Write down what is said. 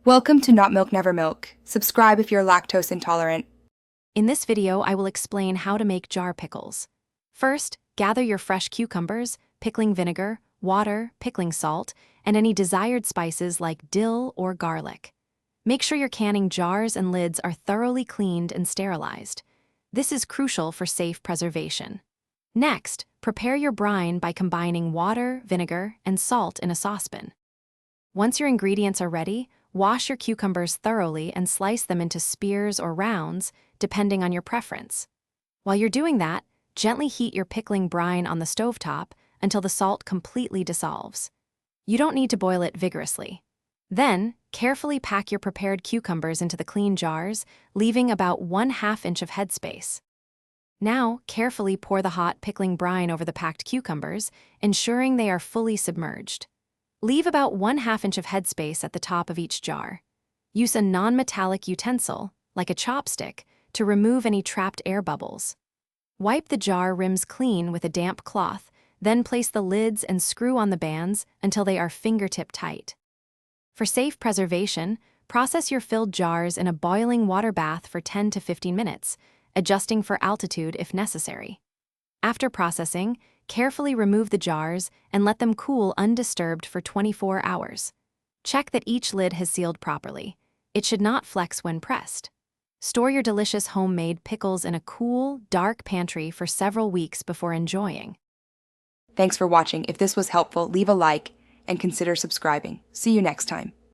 Welcome to Not Milk Never Milk. Subscribe if you're lactose intolerant. In this video, I will explain how to make jar pickles. First, gather your fresh cucumbers, pickling vinegar, water, pickling salt, and any desired spices like dill or garlic. Make sure your canning jars and lids are thoroughly cleaned and sterilized. This is crucial for safe preservation. Next, prepare your brine by combining water, vinegar, and salt in a saucepan. Once your ingredients are ready, wash your cucumbers thoroughly and slice them into spears or rounds, depending on your preference. While you're doing that, gently heat your pickling brine on the stovetop until the salt completely dissolves. You don't need to boil it vigorously. Then, carefully pack your prepared cucumbers into the clean jars, leaving about 1/2 inch of headspace. Now, carefully pour the hot pickling brine over the packed cucumbers, ensuring they are fully submerged. Leave about 1/2 inch of headspace at the top of each jar. Use a non-metallic utensil, like a chopstick, to remove any trapped air bubbles. Wipe the jar rims clean with a damp cloth, then place the lids and screw on the bands until they are fingertip tight. For safe preservation, process your filled jars in a boiling water bath for 10 to 15 minutes, adjusting for altitude if necessary. After processing, carefully remove the jars and let them cool undisturbed for 24 hours. Check that each lid has sealed properly. It should not flex when pressed. Store your delicious homemade pickles in a cool, dark pantry for several weeks before enjoying. Thanks for watching. If this was helpful, leave a like and consider subscribing. See you next time.